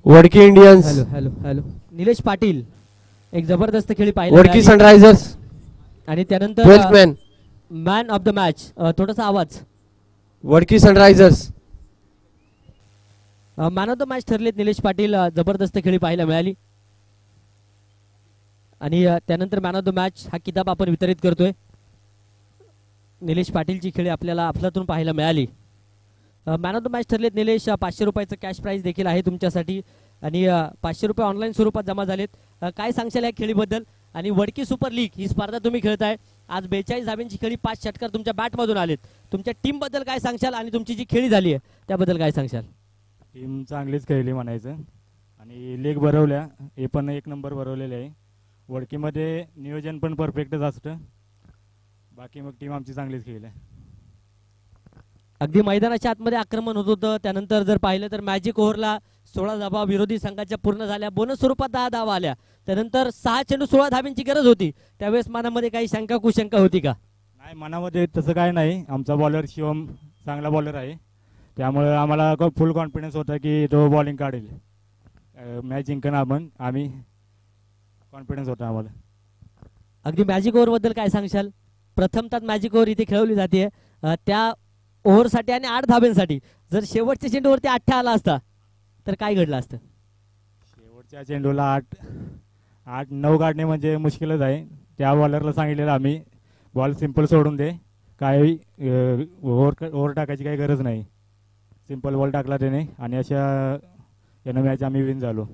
Wadki Indians, hello hello hello Nilesh Patil एक जबरदस्त खेळी पाहिली वडकी सनरायझर्स, आणि त्यानंतर 12th man man of the match. थोडासा आवाज. Wadki Sunrisers, man of the match ठरलेत निलेश पाटील. जबरदस्त खेळी पाहायला मिळाली आणि त्यानंतर मॅन ऑफ द मॅच हा किताब आपण वितरित करतोय. निलेश पाटीलची खेळी आपल्याला अफलातून पाहायला मिळाली. मॅन ऑफ द मॅच ठरलेत निलेश. 500 रुपयाचं कॅश प्राइज देखील आहे तुमच्यासाठी आणि 500 रुपये ऑनलाईन स्वरूपात जमा झालेत. काय सांगशाल या खेळीबद्दल? आणि वडकी सुपर लीग ही स्पर्धा तुम्ही खेळताय. आज 42 धाब्यांची खेळी, 5 षटकार तुमच्या बॅटमधून आलेत. तुमच्या टीम बद्दल काय सांगशाल आणि तुमची जी खेळी झाली आहे त्याबद्दल काय सांगशाल? टीम चांगलीच खेळली म्हणायचं आणि लेग भरवल्या, हे पण एक नंबर भरवलेले आहे. वडकीमध्ये नियोजन पण परफेक्टच असतं. बाकी मग टीम आमची चांगलीच खेळली आहे. अगदी मैदानाच्या आतमध्ये आक्रमण होत होतं. त्यानंतर जर पाहिलं तर मॅजिक ओव्हरला 16 धावा विरोधी संघाच्या पूर्ण झाल्या. बोनस स्वरूपात 10 धावा आल्या. त्यानंतर 6 चेंडू 16 धाब्यांची गरज होती. त्यावेळेस मनामध्ये काही शंका कुशंका होती का? नाही, मनामध्ये तसं काय नाही. आमचा बॉलर शिवम चांगला बॉलर आहे, त्यामुळे आम्हाला फुल कॉन्फिडन्स होता की तो बॉलिंग काढेल, मॅच जिंकण आपण. आम्ही कॉन्फिडन्स होता आम्हाला. अगदी मॅजिक ओव्हरबद्दल काय सांगशाल? प्रथमतः मॅजिक ओव्हर इथे खेळवली जाते. त्या ओव्हरसाठी आणि 8 धाब्यांसाठी जर शेवटच्या चेंडूवरती 8 आला असता तर काय घडलं असतं? शेवटच्या चेंडूला 8-9 काढणे म्हणजे मुश्किलच आहे. त्या बॉलरला सांगितलेलं आम्ही बॉल सिंपल सोडून दे, काही ओव्हर टाकायची काही गरज नाही. सिंपल बॉल टाकला त्याने आणि अशा यानं मॅच आम्ही विन झालो.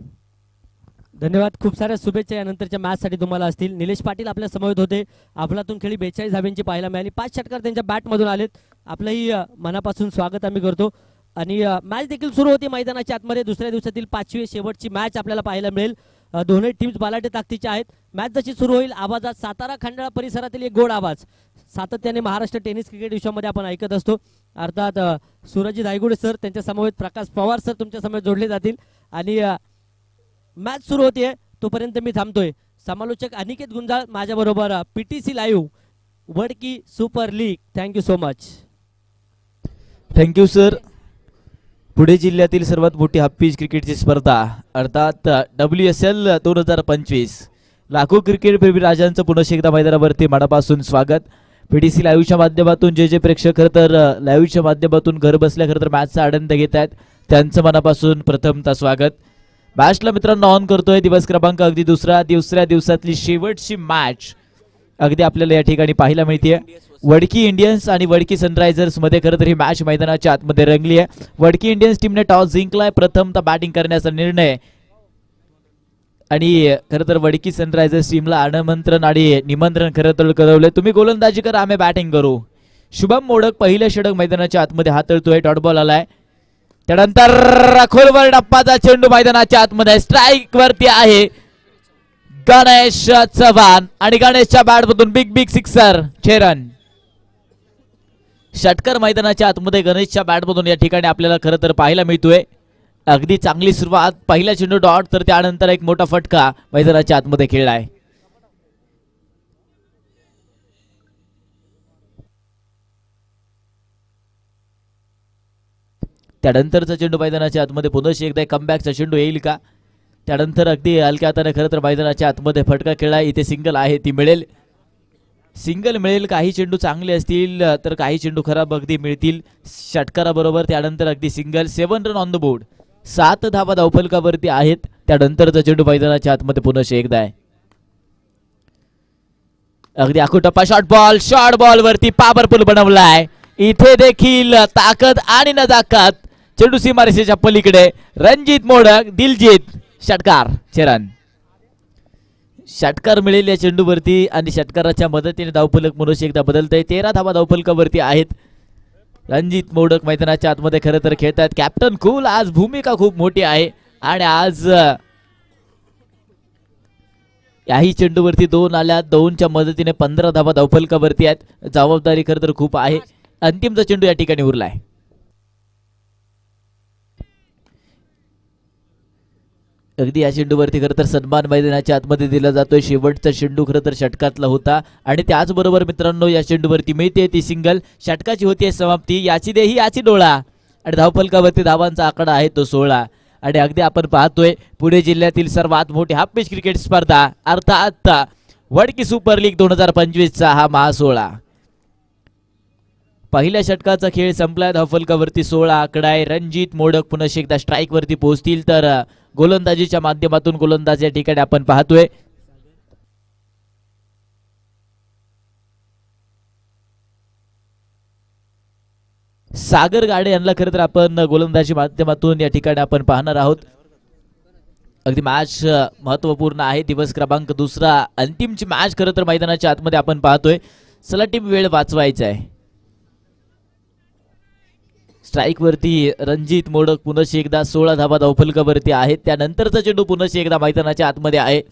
धन्यवाद. खूप साऱ्या शुभेच्छा यानंतरच्या मॅचसाठी तुम्हाला असतील. निलेश पाटील आपल्या समवेत होते. अफलातून खेळी 42 धाब्यांची पाहायला मिळाली. 5 षटकार त्यांच्या बॅटमधून आलेत. आपलंही मनापासून स्वागत आम्ही करतो आणि मॅच देखील सुरू होती मैदानाच्या आतमध्ये. दुसऱ्या दिवसातील 5वी शेवटची मॅच आपल्याला पाहायला मिळेल. दोन्ही टीम्स बलाढ्य ताकदीच्या आहेत. मॅच जशी सुरू होईल आवाजात सातारा खंडाळा परिसरातील एक गोड आवाज सातत्याने महाराष्ट्र टेनिस क्रिकेट विश्वामध्ये आपण ऐकत असतो. अर्थात सूरजी धायगुडे सर, त्यांच्या समवेत प्रकाश पवार सर तुमच्या समवेत जोडले जातील आणि मॅच सुरू होते तोपर्यंत मी थांबतोय. समालोचक अनिकेत गुंजाळ माझ्याबरोबर. PTC live Wadki super league. Thank you so much. Thank you sir. Pune जिल्ह्यातील सर्वात मोठी हाफिज क्रिकेटची स्पर्धा अर्थात WSL 2025 लाखो क्रिकेट प्रेमी राजांचं पुन्हा एकदा मैदानावरती मनापासून स्वागत. PTC लाईव्हच्या माध्यमातून जे प्रेक्षक खरं तर लाईव्हच्या माध्यमातून घर बसल्या खरं तर मॅचचा आनंद घेत आहेत त्यांचं मनापासून प्रथमतः स्वागत. मॅचला मित्रांनो ऑन करतोय. दिवस क्रमांक अगदी दुसऱ्या दिवसातली शेवटची मॅच अगदी आपल्याला या ठिकाणी पाहायला मिळते. वडकी इंडियन्स आणि वडकी सनरायझर्स मध्ये खरं तर ही मॅच मैदानाच्या आतमध्ये रंगली आहे. वडकी इंडियन्स टीमने टॉस जिंकलाय. प्रथमतः बॅटिंग करण्याचा निर्णय आणि खरं तर वडकी सनरायझर्स टीमला आमंत्रण आणि निमंत्रण खरं तर कळवलंय. तुम्ही गोलंदाजी करा, आम्ही बॅटिंग करू. शुभम मोडक पहिलं षटक मैदानाच्या आतमध्ये हातळतोय. डॉट बॉल आलाय. त्यानंतर खोलवर डप्पाचा चेंडू मैदानाच्या आतमध्ये स्ट्राईक वरती आहे गणेश चव्हाण आणि गणेशच्या बॅटमधून बिग सिक्सर 6 रन. षटकार मैदानाच्या आतमध्ये गणेशच्या बॅटमधून या ठिकाणी आपल्याला खरं तर पाहायला मिळतोय. अगदी चांगली सुरुवात. पहिला चेंडू डॉट, तर त्यानंतर एक मोठा फटका मैदानाच्या आतमध्ये खेळलाय. त्यानंतरचा चेंडू मैदानाच्या आतमध्ये पुन्हा एकदा कमबॅकचा चेंडू येईल का? त्यानंतर अगदी हलक्या हाताने खरं तर मैदानाच्या आतमध्ये फटका खेळला. इथे सिंगल आहे, ती मिळेल. सिंगल मिळेल. काही चेंडू चांगले असतील तर काही चेंडू खराब अगदी मिळतील षटकाराबरोबर. त्यानंतर अगदी single. 7 run on the board. 7 धावा धावफलकावरती आहेत. त्यानंतरचा चेंडू मैदानाच्या आतमध्ये पुन्हा एकदा आहे. अगदी आखूटप्पा शॉर्ट बॉल वरती पॉवरफुल बनवलाय. इथे देखील ताकद आणि नजाकत. चेंडू सीमारेषेच्या पलीकडे. रणजित मोडक, दिलजीत. षटकार 6 रन. षटकार मिळेल या चेंडूवरती आणि षटकाराच्या मदतीने धावफलक पुन्हा एकदा बदलतंय. 13 धावा धावफलकावरती आहेत. रणजित मोडक मैदानाच्या आतमध्ये खरं तर खेळतात. Captain cool. आज भूमिका खूप मोठी आहे आणि आज याही चेंडूवरती 2 आल्या. 2च्या मदतीने 15 धावा धावफलकावरती आहेत. जबाबदारी खरं तर खूप आहे. अंतिमचा चेंडू या ठिकाणी उरलाय. अगदी या चेंडूवरती खरं तर सन्मान मैदानाच्या आतमध्ये दिला जातोय. शेवटचा चेंडू खरं तर षटकातला होता आणि त्याचबरोबर मित्रांनो या चेंडूवरती मिळते ती सिंगल. षटकाची होती समाप्ती. याची देही याची डोळा आणि धावफलकावरती धावांचा आकडा आहे तो 16. आणि अगदी आपण पाहतोय पुणे जिल्ह्यातील सर्वात मोठी हाफ पिच क्रिकेट स्पर्धा अर्थात वडकी सुपर लीग 2025चा हा महासोहळा. पहिल्या षटकाचा खेळ संपलाय. धावफलकावरती 16 आकडा आहे. रणजित मोडक पुन्हा एकदा स्ट्राईक वरती पोहोचतील तर गोलंदाजीच्या माध्यमातून गोलंदाज या ठिकाणी आपण पाहतोय. सागर गाडे यांना खरं तर आपण गोलंदाजी माध्यमातून या ठिकाणी आपण पाहणार आहोत. अगदी मॅच महत्वपूर्ण आहे. दिवस क्रमांक 2 अंतिमची मॅच खरं तर मैदानाच्या आतमध्ये आपण पाहतोय. चला टीम वेळ वाचवायचा आहे. स्ट्राईक वरती रणजित मोडक पुन्हा एकदा 16 धावा धावफलकावरती आहेत. त्यानंतरचा चेंडू पुन्हा एकदा मैदानाच्या आतमध्ये आहे.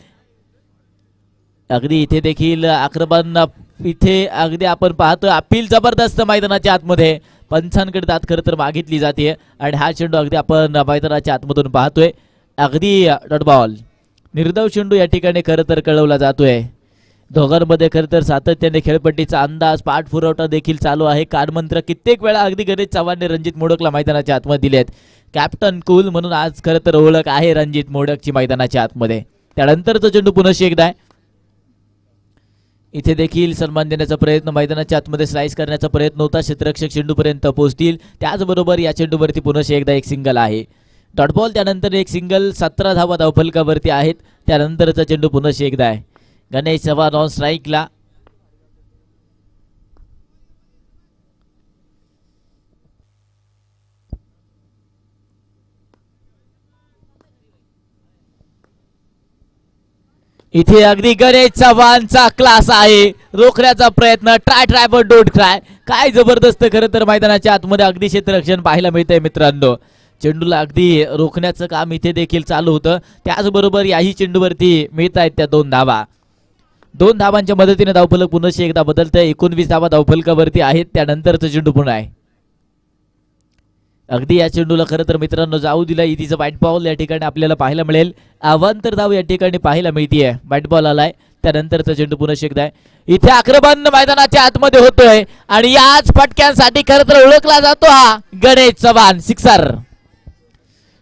अगदी इथे देखील आक्रमण इथे अगदी आपण पाहतोय. अपील जबरदस्त मैदानाच्या आतमध्ये पंचांकडे दात खरं तर मागितली जाते आणि हा चेंडू अगदी आपण मैदानाच्या आतमधून पाहतोय. अगदी डॉट बॉल निर्धाव चेंडू या ठिकाणी खरं तर कळवला जातोय. दोघांमध्ये खरं तर सातत्याने खेळपट्टीचा अंदाज पाठपुरवठा देखील चालू आहे. कानमंत्र कित्येक वेळा अगदी गणेश चव्हाणने रणजित मोडकला मैदानाच्या आतमध्ये दिलेत. कॅप्टन कूल म्हणून आज खरं तर ओळख आहे रणजित मोडकची मैदानाच्या आतमध्ये. त्यानंतरचा चेंडू पुन्हा एकदा आहे. इथे देखील सन्मान देण्याचा प्रयत्न मैदानाच्या आतमध्ये स्लाइस करण्याचा प्रयत्न होता. क्षेत्ररक्षक चेंडूपर्यंत पोहोचतील. त्याचबरोबर या चेंडूवरती पुन्हा एकदा एक सिंगल आहे. डॉट बॉल त्यानंतर एक सिंगल. 17 धावा धावफलकावरती आहेत. त्यानंतरचा चेंडू पुन्हा एकदा आहे. गणेश चव्हाण ऑन स्ट्राईकला. इथे अगदी गणेश चव्हाणचा क्लास आहे. रोखण्याचा प्रयत्न. Try but don't try. काय जबरदस्त खरं तर मैदानाच्या आतमध्ये अगदी क्षेत्ररक्षण पाहायला मिळतंय मित्रांनो. चेंडूला अगदी रोखण्याचं काम इथे देखील चालू होतं. त्याचबरोबर याही चेंडूवरती मिळत आहेत त्या 2 धावा. 2 धावांच्या मदतीने धावफलक पुन्हा एकदा बदलतंय. 19 धावा धावफलकावरती आहेत. त्यानंतरचं चेंडू पुन्हा आहे. अगदी या चेंडूला खरं तर मित्रांनो जाऊ दिला. इथीचं व्हाईट बॉल या ठिकाणी आपल्याला पाहायला मिळेल. अवांतर धाव या ठिकाणी पाहायला मिळतीये. व्हाईट बॉल आलाय. त्यानंतरचा चेंडू पुन्हा एकदा आहे. इथे आक्रमण मैदानाच्या आतमध्ये होतोय आणि याच फटक्यांसाठी खरं तर ओळखला जातो हा गणेश चव्हाण. सिक्सर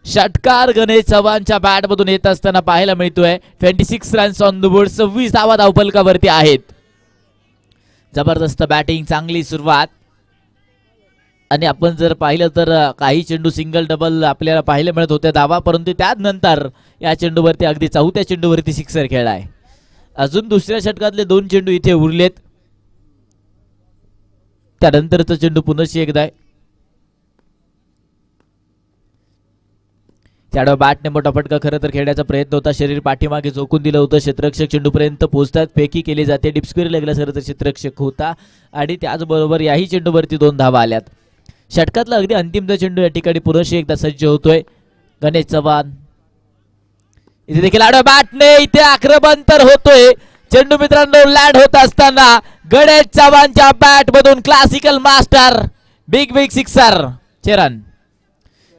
षटकार गणेश चव्हाणच्या बॅट मधून येत असताना पाहायला मिळतोय. 26 रन्स ऑन द बोर्ड. 26 धावा धावफलकावरती आहेत. जबरदस्त बॅटिंग. चांगली सुरुवात. आणि आपण जर पाहिलं तर काही चेंडू सिंगल डबल आपल्याला पाहायला मिळत होते धावा, परंतु त्यानंतर या चेंडूवरती अगदी 4थ्या चेंडूवरती सिक्सर खेळलाय. अजून दुसऱ्या षटकातले 2 चेंडू इथे उरलेत. त्यानंतरचा चेंडू पुन्हा एकदा आहे. त्यामुळे बॅटने मोठा फटका खरं तर खेळण्याचा प्रयत्न होता. शरीर पाठीमागे झोकून दिलं होतं. क्षेत्ररक्षक चेंडूपर्यंत पोहोचतात. फेकी केली जाते. डिप स्क्वेअर लेगला खरं तर क्षेत्ररक्षक होता आणि त्याचबरोबर याही चेंडूवरती 2 धावा आल्यात. षटकातला अगदी अंतिमचा चेंडू या ठिकाणी पुन्हा एकदा सज्ज होतोय गणेश चव्हाण. इथे देखील आडव्या बॅटने इथे आक्रमण तर होतोय. चेंडू मित्रांनो लँड होत असताना गणेश चव्हाणच्या बॅट मधून classical master big sixer. Run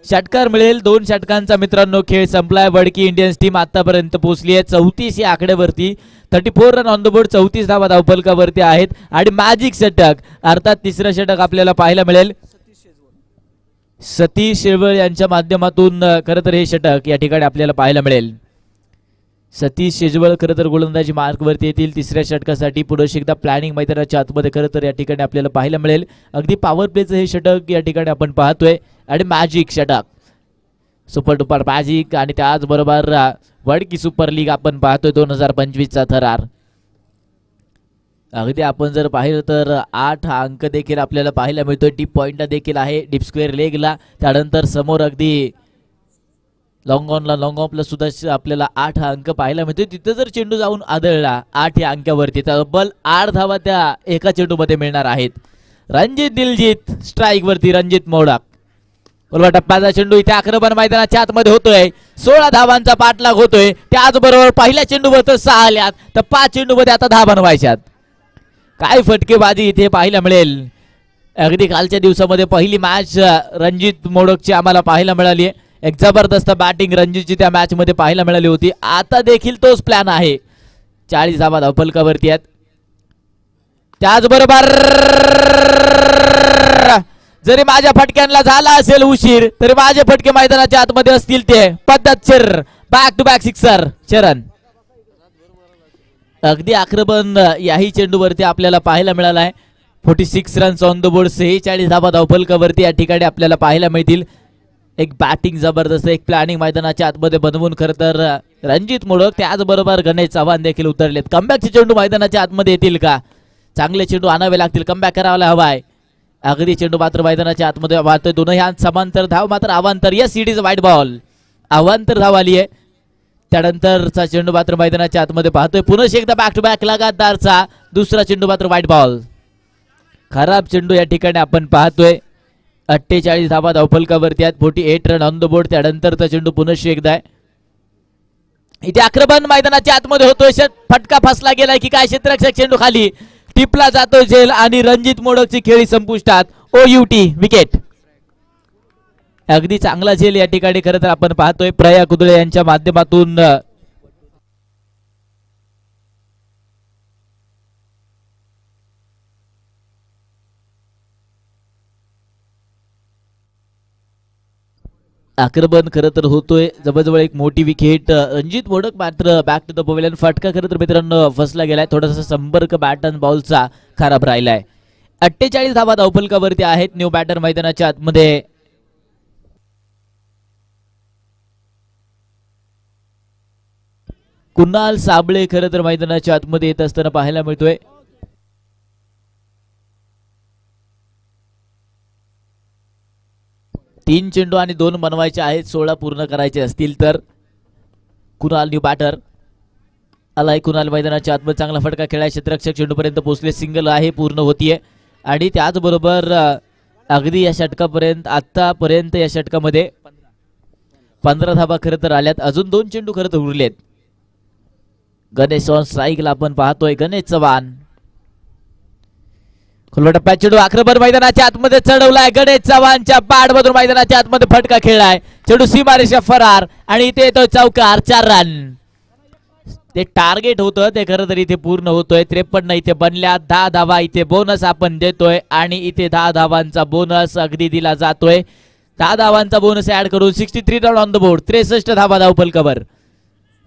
षटकार मिळेल. 2 षटकांचा मित्रांनो खेळ संपलाय. वडकी इंडियन्स टीम आतापर्यंत पोहोचली आहे 34 या आकड्यावरती. 34 रन ऑन द बोर्ड. 34 धावा धावफलकावरती आहेत आणि मॅजिक षटक अर्थात तिसरं षटक आपल्याला पाहायला मिळेल. सतीश शेजवळ यांच्या माध्यमातून खरं तर हे षटक या ठिकाणी आपल्याला पाहायला मिळेल. सतीश शेजवळ खरं तर गोलंदाजी मार्कवरती येतील तिसऱ्या षटकासाठी. पुढे एकदा प्लॅनिंग मैदानाच्या आतमध्ये खरं तर या ठिकाणी आपल्याला पाहायला मिळेल. अगदी पॉवर प्लेचं हे षटक या ठिकाणी आपण पाहतोय आणि मॅजिक षटक सुपर डुपर मॅजिक. आणि त्याचबरोबर वडकी सुपर लीग आपण पाहतोय 2025चा थरार. अगदी आपण जर पाहिलं तर 8 हा अंक देखील आपल्याला पाहायला मिळतोय. टीप पॉइंटला देखील आहे डीप स्क्वेअर लेगला. त्यानंतर समोर अगदी लॉंग ऑनला सुद्धा आपल्याला 8 हा अंक पाहायला मिळतोय. तिथं जर चेंडू जाऊन आदळला 8 या अंकावरती तर तब्बल 8 धावा त्या एका चेंडूमध्ये मिळणार आहेत. रणजित दिलजीत स्ट्राईक वरती. रणजित मोडक उलवा टप्प्याचा चेंडू इथे आक्रमण मैदानाच्या आतमध्ये होतोय. 16 धावांचा पाठलाग होतोय. त्याचबरोबर पहिल्या चेंडूवर तर 6 आल्यात तर 5 चेंडूमध्ये आता 10 बनवायच्यात. काय फटकेबाजी इथे पाहायला मिळेल. अगदी कालच्या दिवसामध्ये पहिली मॅच रणजित मोडकची आम्हाला पाहायला मिळाली आहे. एक जबरदस्त बॅटिंग रणजितची त्या मॅच मध्ये पाहायला मिळाली होती. आता देखील तोच प्लॅन आहे. 40 धावा धावफलकावरती आहेत. त्याचबरोबर जरी माझ्या फटक्यांना झाला असेल उशीर तरी माझे फटके मैदानाच्या आतमध्ये असतील ते पद्धतशीर बॅक टू बॅक सिक्सर चरण अगदी आक्रमण याही चेंडूवरती आपल्याला पाहायला मिळाला आहे 46 रन्स ऑन द बोर्ड 46 धावा धावफलकावरती या ठिकाणी आपल्याला पाहायला मिळतील एक बॅटिंग जबरदस्त एक प्लॅनिंग मैदानाच्या आतमध्ये बनवून खरं तर रणजित मोडक त्याचबरोबर गणेश चव्हाण देखील उतरलेत कमबॅकचे चेंडू मैदानाच्या आतमध्ये येतील का चांगले चेंडू आणावे लागतील कमबॅक करायला हवाय अगदी चेंडू मात्र मैदानाच्या आतमध्ये वाहतोय दोनही हात समांतर धाव मात्र अवांतर यस इट इज वाईट बॉल अवांतर धाव आली आहे त्यानंतरचा चेंडू मात्र मैदानाच्या आतमध्ये पाहतोय पुन्हा एकदा बॅक टू बॅक लगातारचा दुसरा चेंडू मात्र वाईट बॉल खराब चेंडू या ठिकाणी आपण पाहतोय 48 धावा धावफलकावरती आहेत 48 रन ऑन द बोर्ड त्यानंतरचा चेंडू पुन्हा एकदा इथे आक्रमण मैदानाच्या आतमध्ये होतोय फटका फसला गेलाय की काय क्षेत्ररक्षक चेंडू खाली टिपला जातोय झेल आणि रणजित मोडकची खेळी संपुष्टात OUT विकेट अगदी चांगला झेल या ठिकाणी खरं तर आपण पाहतोय प्रया कुदळे यांच्या माध्यमातून आक्रमण खरं तर होतोय जवळजवळ एक मोठी विकेट रणजित मोडक मात्र बॅक टू द पवेलियन फटका खरं तर मित्रांनो फसला गेलाय थोडासा संपर्क बॅट अँड बॉलचा खराब राहिलाय 48 धावा धावफलकावरती आहेत न्यू बॅटर मैदानाच्या आतमध्ये कुणाल साबळे खरं तर मैदानाच्या आतमध्ये येत असताना पाहायला मिळतोय तीन चेंडू आणि 2 बनवायचे आहेत 16 पूर्ण करायचे असतील तर कुणाल न्यू बॅटर आलाय कुणाल मैदानाच्या आतमध्ये चांगला फटका खेळाय क्षेत्ररक्षक चेंडूपर्यंत पोहोचले सिंगल आहे पूर्ण होतीये आणि त्याचबरोबर अगदी या षटकापर्यंत आतापर्यंत या षटकामध्ये 15 धावा खरं तर आल्यात अजून 2 चेंडू खरं तर उरलेत गणेश ऑन स्ट्राईकला आपण पाहतोय गणेश चव्हाण खुल्या टप्प्यात चेंडू आक्रमण मैदानाच्या आतमध्ये चढवलाय गणेश चव्हाणच्या बॅट मधून मैदानाच्या आतमध्ये फटका खेळलाय चेंडू सीमारेषा फरार आणि इथे येतोय चौकार 4 रन ते टार्गेट होतं ते खरं तर इथे पूर्ण होतोय 53 इथे बनल्या 10 धावा इथे बोनस आपण देतोय आणि इथे 10 धावांचा बोनस अगदी दिला जातोय 10 धावांचा बोनस ऍड करून 63 रन ऑन द बोर्ड 63 धावा धावफलकावर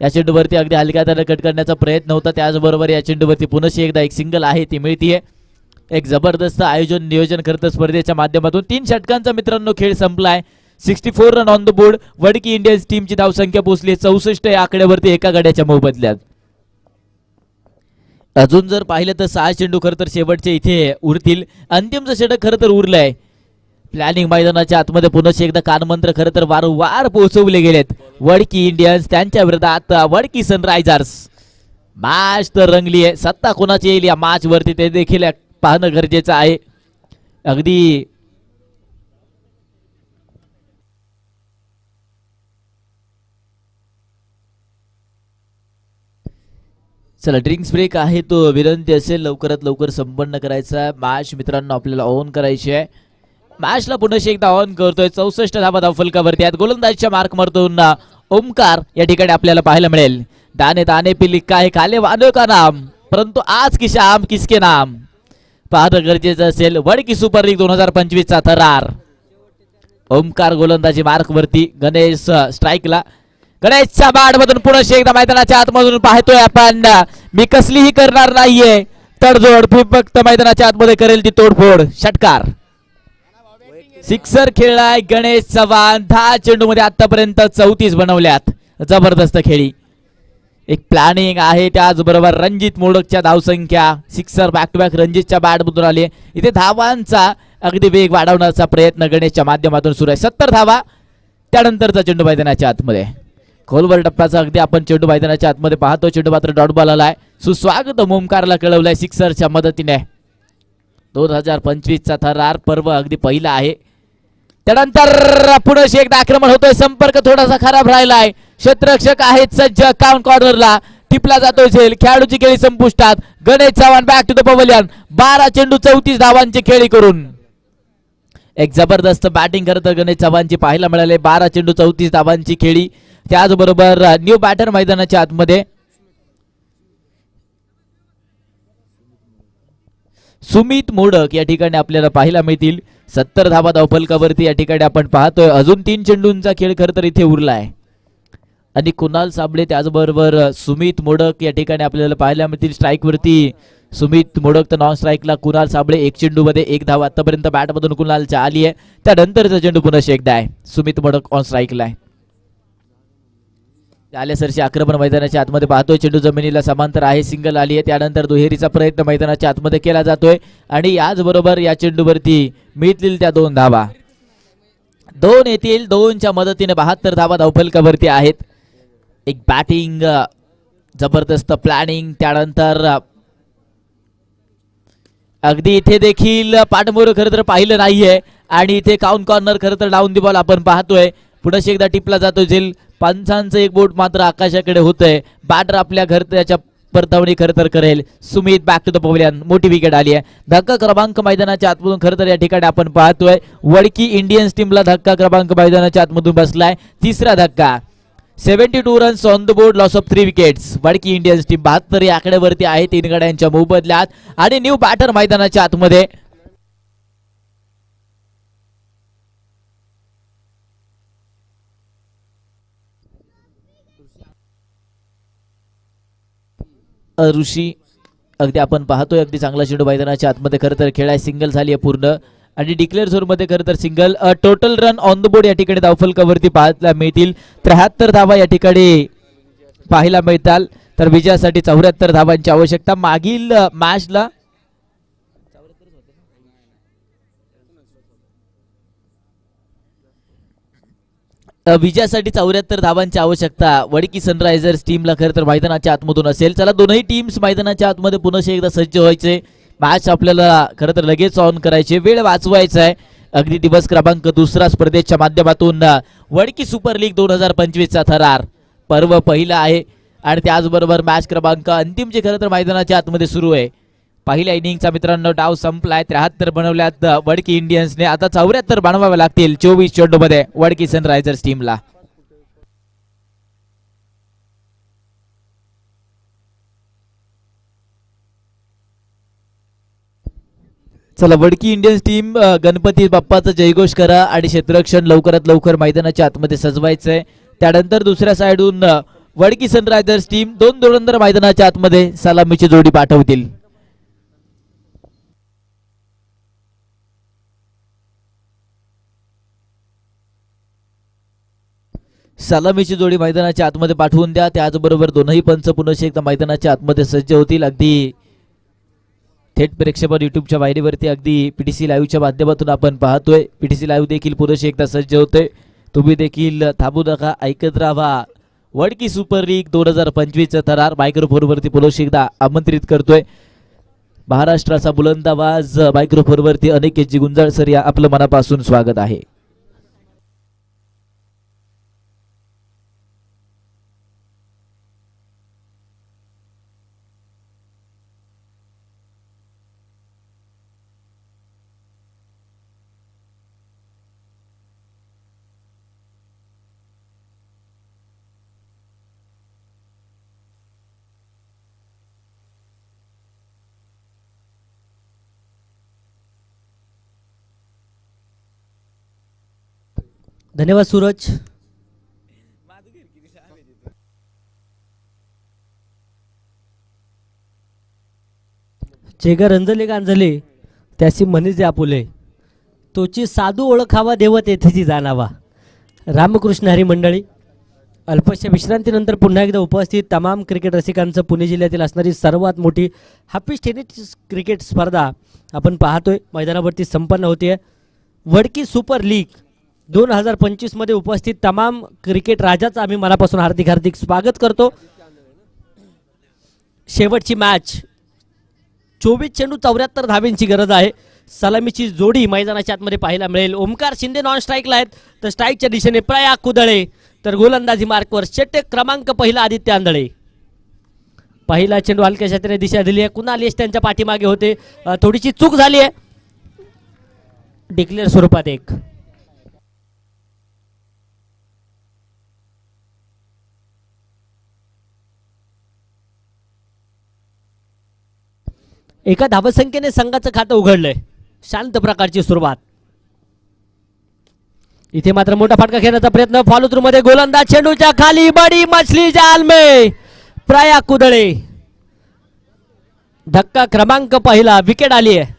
या चेंडूवरती अगदी हलक्या त्याला कट करण्याचा प्रयत्न होता त्याचबरोबर या चेंडूवरती पुन्हा एकदा एक सिंगल आहे ती मिळतीये एक जबरदस्त आयोजन नियोजन करत स्पर्धेच्या माध्यमातून 3 षटकांचा मित्रांनो खेळ संपलाय 64 run on the board Wadki Indians टीमची धावसंख्या पोहोचली 64 या आकड्यावरती एका गड्याच्या मोबदल्यात अजून जर पाहिलं तर 6 चेंडू खरं तर शेवटचे इथे उरतील अंतिमचं षटक खरं तर उरलंय प्लॅनिंग मैदानाच्या आतमध्ये पुन्हा एकदा कानमंत्र खरं तर वारंवार पोहोचवले गेलेत वडकी इंडियन्स त्यांच्या विरोधात वडकी सनरायझर्स मॅच तर रंगली आहे सत्ता कोणाची येईल या मॅच वरती ते देखील पाहणं गरजेचं आहे अगदी चला ड्रिंक्स ब्रेक आहे तो विनंती असेल लवकरात लवकर संपन्न करायचा मॅच मित्रांनो आपल्याला ऑन करायची आहे मॅचला पुन्हा एकदा ऑन करतोय 64 धावा धावफलकावरती आहेत गोलंदाजीच्या मार्क मारतून ओमकार या ठिकाणी आपल्याला पाहायला मिळेल दाने दाने पे लिखा है खाले वालों का नाम परंतु आज की शाम किसके नाम पाहणं गरजेचं असेल वडकी सुपर लीग 2025 चा थरार ओमकार गोलंदाजी मार्क वरती गणेश स्ट्राईकला गणेशच्या बॅट मधून पुन्हा एकदा मैदानाच्या आतमधून पाहतोय आपण मी कसलीही करणार नाहीये तडजोड फक्त मैदानाच्या आतमध्ये करेल ती तोडफोड षटकार सिक्सर खेळलाय गणेश चव्हाण 10 चेंडू मध्ये आतापर्यंत 34 बनवल्यात जबरदस्त खेळी एक प्लॅनिंग आहे त्याचबरोबर रणजित मोडकच्या धावसंख्या सिक्सर बॅक टू बॅक रणजितच्या बॅट मधून आली इथे धावांचा अगदी वेग वाढवण्याचा प्रयत्न गणेशच्या माध्यमातून सुरू आहे 70 धावा त्यानंतरचा चेंडू मैदानाच्या आतमध्ये खोलवर टप्प्याचा अगदी आपण चेंडू मैदानाच्या आतमध्ये पाहतो चेंडू मात्र डॉट बॉल आलाय सुस्वागत ओमकारला कळवलाय सिक्सरच्या मदतीने 2025 चा थरार पर्व अगदी पहिला आहे त्यानंतर पुन्हा एकदा आक्रमण होतोय संपर्क थोडासा खराब राहिलाय क्षेत्ररक्षक आहेत सज्ज काउंट कॉर्नरला टिपला जातोय झेल खेळाडूची खेळी संपुष्टात Ganesh Chavan back to the pavilion 12 चेंडू 34 धावांची खेळी करून एक जबरदस्त बॅटिंग करत गणेश चव्हाणची पाहायला मिळाले 12 चेंडू 34 धावांची खेळी त्याचबरोबर न्यू बॅटर मैदानाच्या आतमध्ये सुमित मोडक या ठिकाणी आपल्याला पाहायला मिळतील 70 धावा धावफलकावरती या ठिकाणी आपण पाहतोय. अजून 3 चेंडूंचा खेळ खरं तर इथे उरलाय आणि कुणाल साबळे त्याचबरोबर सुमित मोडक या ठिकाणी आपल्याला पाहायला मिळतील स्ट्राईक वरती. सुमित मोडक तर नॉन स्ट्राईकला, कुणाल साबळे 1 चेंडूमध्ये 1 धाव आतापर्यंत बॅटमधून कुणालच्या आली आहे. त्यानंतरचा चेंडू पुन्हा एकदा आहे, सुमित मोडक ऑन स्ट्राईकला आहे. आले सरशी आक्रमण मैदानाच्या आतमध्ये पाहतोय, चेंडू जमिनीला समांतर आहे, सिंगल आली आहे. त्यानंतर दुहेरीचा प्रयत्न मैदानाच्या आतमध्ये केला जातोय आणि याचबरोबर या चेंडूवरती मिळतील त्या 2 धावा. 2 येतील, 2च्या मदतीने 72 धावा धावफलकावरती आहेत. एक बॅटिंग जबरदस्त प्लॅनिंग, त्यानंतर अगदी इथे देखील पाठमोर खरं तर पाहिलं नाहीये आणि इथे काउंट कॉर्नर खरं तर डाऊन दी बॉल आपण पाहतोय. पुढे एकदा टिपला जातो झेल, पंचांचं एक बोट मात्र आकाशाकडे होतंय. बॅटर आपल्या घरच्याच्या परतावणी खरं तर करेल. Sumit back to the pavilion, मोठी विकेट आली आहे. धक्का क्रमांक मैदानाच्या आतमधून खरं तर या ठिकाणी आपण पाहतोय वडकी इंडियन्स टीमला धक्का क्रमांक मैदानाच्या आतमधून बसलाय. तिसरा धक्का, 72 runs on the board, loss of 3 wickets. Wadki Indians team 72 या आकड्यावरती आहे 3 गड्यांच्या मोबदल्यात आणि न्यू बॅटर मैदानाच्या आतमध्ये. ऋषी अगदी आपण पाहतोय अगदी चांगला चेंडू मैदानाच्या आतमध्ये खरं तर खेळाय, सिंगल झाली आहे पूर्ण आणि डिक्लेअर झोन मध्ये खरं तर single. Total run on the board या ठिकाणी धावफलकावरती पाहायला मिळतील. 73 धावा या ठिकाणी पाहायला मिळतात. तर विजयासाठी 74 धावांची आवश्यकता. मागील मॅचला विजयासाठी 74 धावांची आवश्यकता वडकी सनरायझर्स टीमला खरं तर मैदानाच्या आतमधून असेल. चला दोनही टीम्स मैदानाच्या आतमध्ये पुन्हा एकदा सज्ज व्हायचे. मॅच आपल्याला खरं तर लगेच ऑन करायचे, वेळ वाचवायचा आहे. अगदी दिवस क्रमांक 2 स्पर्धेच्या माध्यमातून वडकी सुपर लीग 2025 चा थरार पर्व पहिला आहे आणि त्याचबरोबर मॅच क्रमांक अंतिम जे खरं तर मैदानाच्या आतमध्ये सुरू आहे. पहिल्या इनिंगचा मित्रांनो डाव संपलाय. 73 बनवल्यात वडकी इंडियन्सने, आता 74 बनवावे लागतील 24 चेंडूमध्ये वडकी सनरायझर्स टीमला. चला वडकी इंडियन्स टीम, गणपती बाप्पाचा जयघोष करा आणि क्षेत्ररक्षण लवकरात लवकर मैदानाच्या आतमध्ये सजवायचंय. त्यानंतर दुसऱ्या साइडून वडकी सनरायझर्स टीम 2 धुरंधर मैदानाच्या आतमध्ये सलामीची जोडी पाठवतील. सलामीची जोडी मैदानाच्या आतमध्ये पाठवून द्या. त्याचबरोबर दोनही पंच पुन्हा एकदा मैदानाच्या आतमध्ये सज्ज होतील. अगदी थेट प्रेक्षेपण युट्यूबच्या वाहिनीवरती अगदी पीटीसी लाईव्हच्या माध्यमातून आपण पाहतोय. पीटीसी लाईव्ह देखील पुन्हा एकदा सज्ज होते. तुम्ही देखील थांबू नका, ऐकत राहा. वडकी सुपर लीग 2025 चा थरार मायक्रोफोनवरती पुन्हा एकदा आमंत्रित करतोय. महाराष्ट्राचा बुलंद आवाज मायक्रोफोनवरती अनिकेतजी गुंजाळ सर या आपलं मनापासून स्वागत आहे. धन्यवाद सूरज. जेगा रंजले गांजले त्याची म्हणीजे आपुले, तोची साधू ओळखावा देव तेथेची जाणावा. रामकृष्ण हरी मंडळी, अल्पशा विश्रांतीनंतर पुन्हा एकदा उपस्थित तमाम क्रिकेट रसिकांचं पुणे जिल्ह्यातील असणारी सर्वात मोठी हाफिज टेनिस क्रिकेट स्पर्धा आपण पाहतोय मैदानावरती संपन्न होते. वडकी सुपर लीग 2025 मध्ये उपस्थित तमाम क्रिकेट राजाचं आम्ही मनापासून हार्दिक हार्दिक स्वागत करतो. शेवटची मॅच 24 चेंडू 74 धावेंची गरज आहे. सलामीची जोडी मैदानाच्या आतमध्ये पाहायला मिळेल. ओमकार शिंदे नॉन स्ट्राईकला आहेत, तर स्ट्राईकच्या दिशेने प्रयाग कुदळे, तर गोलंदाजी मार्कवर षटक क्रमांक पहिला आदित्य आंधळे. पहिला चेंडू हलक्या क्षेत्राने दिशा दिली आहे. कुणाल यश त्यांच्या पाठीमागे होते, थोडीशी चूक झाली आहे. डिक्लेअर स्वरूपात एक. एका धावसंख्येने संघाचं खातं उघडलंय. शांत प्रकारची सुरुवात. इथे मात्र मोठा फटका खेळण्याचा प्रयत्न फॉलो थ्रू मध्ये गोलंदाज चेंडूच्या खाली बडी मछली जाल में प्राया कुदळे. धक्का क्रमांक पहिला विकेट आली आहे.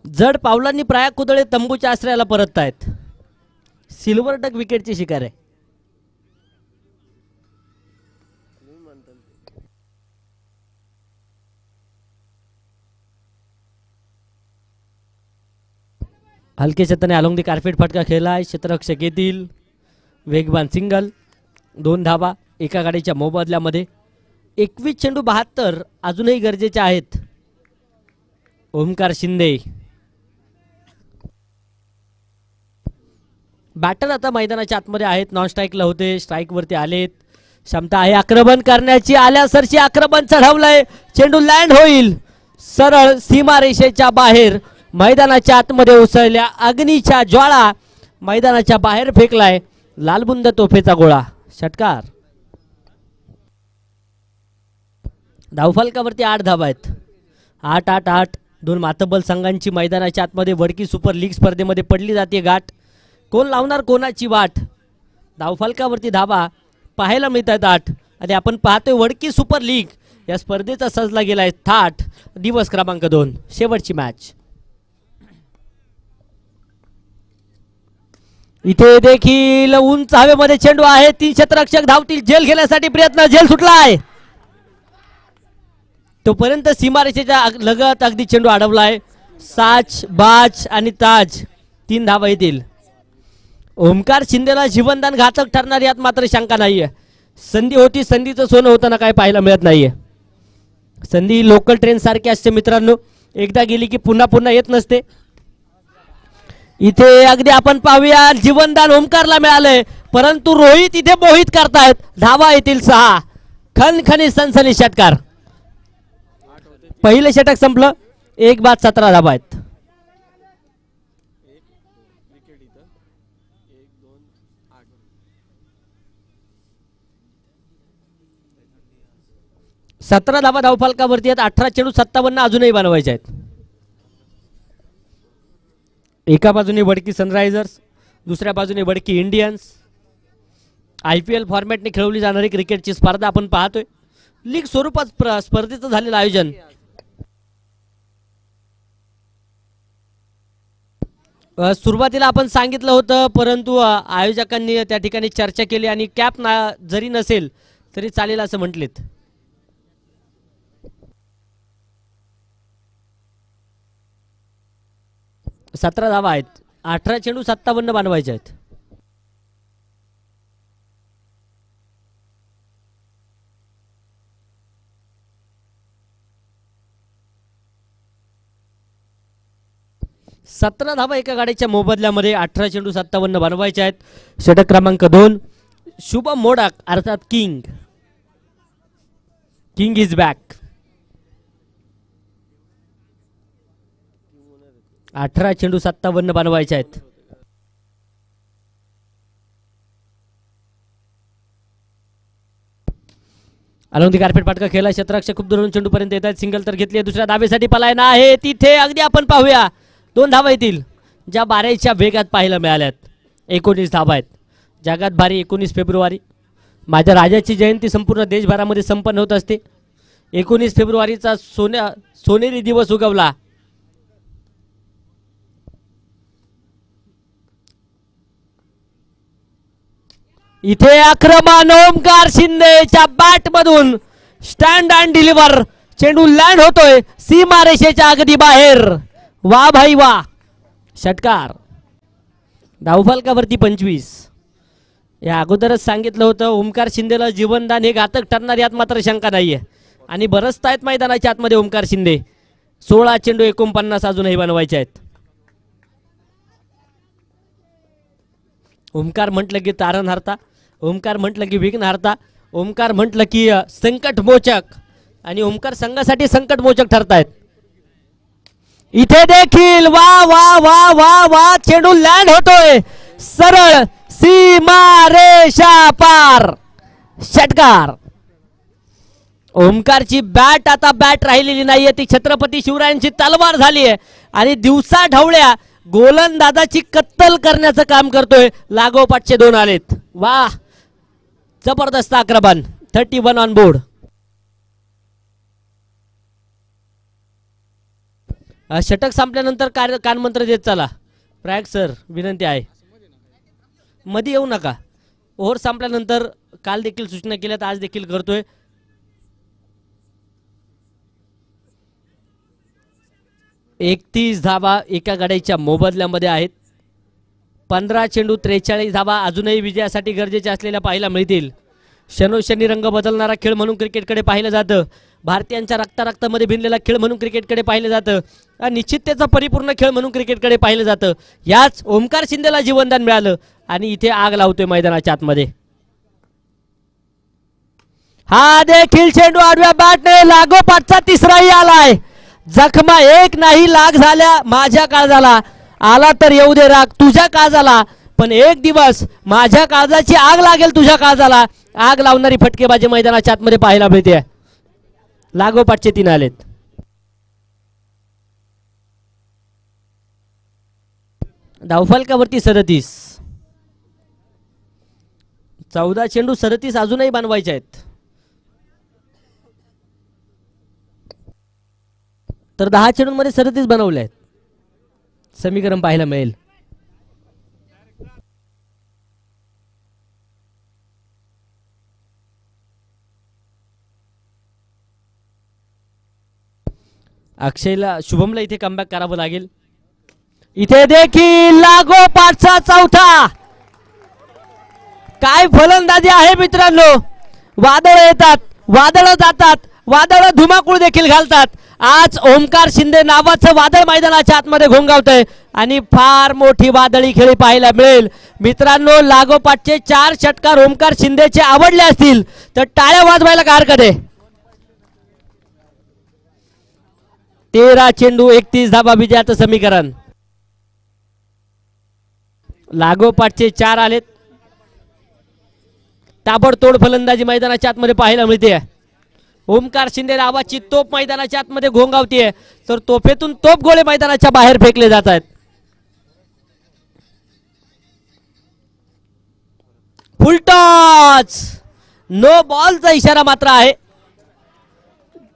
जड पावलांनी प्राया कुदळे तंबूच्या आश्रयाला परततायत. सिल्वर डक विकेटची शिकार आहे. हलके चेतने अलॉंग दी कार्पेट फटका खेळलाय. क्षेत्ररक्षक येतील. वेगवान सिंगल. 2 धावा एका गाडीच्या मोबदल्यामध्ये. 21 चेंडू 72 अजूनही गरजेचे आहेत. ओमकार शिंदे बॅटर आता मैदानाच्या आतमध्ये आहेत. नॉन स्ट्राईकला होते, स्ट्राईक वरती आलेत. क्षमता आहे आक्रमण करण्याची. आल्यासरशी आक्रमण चढवलंय. चेंडू लँड होईल सरळ सीमारेषेच्या बाहेर. मैदानाच्या आतमध्ये उसळल्या अग्नीच्या ज्वाळा मैदानाच्या बाहेर फेकलाय. लालबुंद तोफेचा गोळा. षटकार. धावफलकावरती 8 धावा आहेत. 8-8-8. 2 मातब्बल संघांची मैदानाच्या आतमध्ये वडकी सुपर लीग स्पर्धेमध्ये पडली जाते गाठ. कोण लावणार कोणाची वाट. धावफलकावरती धावा पाहायला मिळत आहेत 8. आणि आपण पाहतोय वडकी सुपर लीग या स्पर्धेचा सजला गेलाय थाट. दिवस क्रमांक 2 शेवटची मॅच. इथे देखील उंच हवेमध्ये चेंडू आहे. 3 क्षेत्ररक्षक धावतील. झेल घेण्यासाठी प्रयत्न. झेल सुटलाय. तोपर्यंत सीमारेषेच्या लगत अगदी चेंडू अडवलाय. साच बाज आणि ताज 3 धावा येतील. ओमकार शिंदेला जीवनदान घातक ठरणार यात मात्र शंका नाहीये. संधी होती, संधीचं सोनं होताना काय पाहायला मिळत नाहीये. संधी लोकल ट्रेन सारखी असते मित्रांनो. एकदा गेली की पुन्हा पुन्हा येत नसते. इथे अगदी आपण पाहूया जीवनदान ओमकारला मिळालंय. परंतु रोहित इथे मोहित करतायत. धावा येतील 6. खनखनी सनसनी षटकार. पहिलं षटक संपलं. 1 बाद 17 धावा आहेत. 17 धावा धावफलकावरती आहेत. 18 चेंडू 57 अजूनही बनवायचे आहेत. एका बाजूने वडकी सनरायझर्स, दुसऱ्या बाजूने वडकी इंडियन्स. IPL फॉर्मॅटने खेळवली जाणारी क्रिकेटची स्पर्धा आपण पाहतोय. लीग स्वरूपात स्पर्धेचं झालेलं आयोजन. सुरुवातीला आपण सांगितलं होतं, परंतु आयोजकांनी त्या ठिकाणी चर्चा केली आणि कॅप जरी नसेल तरी चालेल असं म्हटलेत. सतरा धावा आहेत. 18 चेंडू 57 बनवायचे आहेत. सतरा धावा एका गाडीच्या मोबदल्यामध्ये. 18 चेंडू 57 बनवायचे आहेत. षटक क्रमांक 2 शुभम मोडक अर्थात किंग. King is back. 18 चेंडू 57 बनवायचे आहेत. अलॉंग दी कार्पेट फटका खेळला. क्षेत्ररक्षक खूप दूरून चेंडू पर्यंत येत आहेत. सिंगल तर घेतली. दुसऱ्या धावेसाठी पलायन आहे तिथे. अगदी आपण पाहूया 2 धावा येतील ज्या बाऱ्याच्या वेगात पाहायला मिळाल्यात. 19 धावा आहेत. जगात भारी 19 फेब्रुवारी माझ्या राजाची जयंती संपूर्ण देशभरामध्ये संपन्न होत असते. 19 फेब्रुवारीचा सोनेरी दिवस उगवला. इथे आक्रमण ओमकार शिंदेच्या बॅट मधून स्टँड अँड डिलिव्हर. चेंडू लँड होतोय सीमारेषेच्या अगदी बाहेर. वा भाई वा. षटकार. धावफलकावरती 25. या अगोदरच सांगितलं होतं ओमकार शिंदेला जीवनदान हे घातक ठरणार यात मात्र शंका नाहीये. आणि बरसत आहेत मैदानाच्या आतमध्ये ओमकार शिंदे. 16 चेंडू 49 अजूनही बनवायचे आहेत. ओमकार म्हटलं की तारणहारता, ओमकार म्हटलं की विघ्नहारता, ओमकार म्हटलं की संकटमोचक आणि ओमकार संघासाठी संकटमोचक ठरतायत. इथे देखील वा वा वा वा वा. चेंडू लँड होतोय सरळ सीमा रेषा पार. षटकार. ओमकारची बॅट आता बॅट राहिलेली नाहीये, ती छत्रपती शिवरायांची तलवार झाली आहे आणि दिवसा ढवळ्या गोलंदाजाची कत्तल करण्याचं काम करतोय. लागोपाठचे 2 आलेत. वा, जबरदस्त आक्रमण. 31 ऑन बोर्ड. षटक संपल्यानंतर कानमंत्र देत चला. प्रयाग सर विनंती आहे, मध्ये येऊ नका. ओव्हर संपल्यानंतर काल देखील सूचना केल्यात, आज देखील करतोय. एकतीस धावा एका गड्याच्या मोबदल्यामध्ये आहेत. 15 चेंडू 43 धावा अजूनही विजयासाठी गरजेच्या असलेल्या पाहायला मिळतील. शनोशनी रंग बदलणारा खेळ म्हणून क्रिकेटकडे पाहिलं जातं. भारतीयांच्या रक्तारक्तामध्ये भिनलेला खेळ म्हणून क्रिकेटकडे पाहिलं जातं. निश्चिततेचा परिपूर्ण खेळ म्हणून क्रिकेटकडे पाहिलं जातं. याच ओमकार शिंदेला जीवनदान मिळालं आणि इथे आग लावतोय मैदानाच्या आतमध्ये. हा देखील चेंडू आडव्या बॅटने लागोपाठचा तिसराही आलाय. जखमा एक नाही लाग झाल्या माझ्या काळजाला, आला तर येऊ दे राग तुझ्या काळजाला, पण एक दिवस माझ्या काळजाची आग लागेल तुझ्या काळजाला. आग लावणारी फटकेबाजी मैदानाच्या आतमध्ये पाहायला मिळते. लागोपाठचे 3 आलेत. धावफलकावरती 37. 14 चेंडू 37 अजूनही बनवायचे आहेत. तर 10 चेंडूंमध्ये 37 बनवले आहेत. समीकरण पाहायला मिळेल. अक्षयला शुभमला इथे कमबॅक करावं लागेल. इथे देखील लागोपाठचा 4था. काय फलंदाजी आहे मित्रांनो. वादळ येतात, वादळ जातात, वादळ धुमाकूळ देखील घालतात. आज ओमकार शिंदे नावाचं वादळ मैदानाच्या आतमध्ये घोंगावतंय आणि फार मोठी वादळी खेळी पाहायला मिळेल. मित्रांनो, लागोपाठचे 4 षटकार ओमकार शिंदेचे आवडले असतील तर टाळ्या वाजवायला काय हरकत आहे. 13 चेंडू 31 धावा विजयाचं समीकरण. लागोपाठचे 4 आलेत. ताबडतोड फलंदाजी मैदानाच्या आतमध्ये पाहायला मिळते. ओमकार शिंदे नावाची तोप मैदानाच्या आतमध्ये घोंगावतीये, तर तोफेतून तोप गोळे मैदानाच्या बाहेर फेकले जात आहेत. फुल टॉस, नो बॉलचा इशारा मात्र आहे.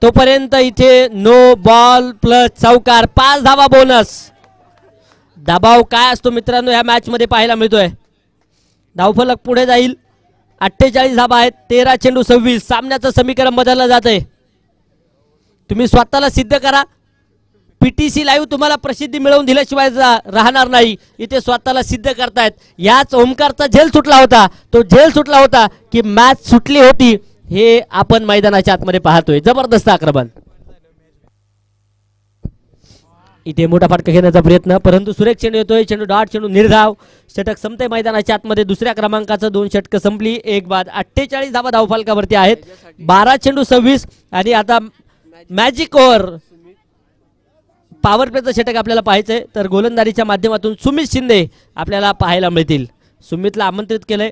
तोपर्यंत इथे नो बॉल प्लस चौकार, 5 धावा बोनस. दबाव काय असतो मित्रांनो या मॅच मध्ये पाहायला मिळतोय. धावफलक पुढे जाईल. 48 धावा आहेत. 13 चेंडू 26. सामन्याचं समीकरण बदललं जातंय. तुम्ही स्वतःला सिद्ध करा. पीटीसी लाईव्ह तुम्हाला प्रसिद्धी मिळवून दिल्याशिवाय राहणार नाही. इथे स्वतःला सिद्ध करतायत. याच ओमकारचा झेल सुटला होता, तो झेल सुटला होता की मॅच सुटली होती, हे आपण मैदानाच्या आतमध्ये पाहतोय. जबरदस्त आक्रमण. इथे मोठा फटका घेण्याचा प्रयत्न, परंतु सुरेख चेंडू येतोय. चेंडू डॉट, चेंडू निर्धाव. षटक संपते मैदानाच्या आतमध्ये. दुसऱ्या क्रमांकाचं 2 षटकं संपली. 1 बाद. 48 धावा धावफलकावरती आहेत. 12 चेंडू 26 आणि आता मॅजिक ओव्हर पॉवर प्लेचं षटक आपल्याला पाहायचंय. तर गोलंदाजीच्या माध्यमातून सुमित शिंदे आपल्याला पाहायला मिळतील. सुमितला आमंत्रित केलंय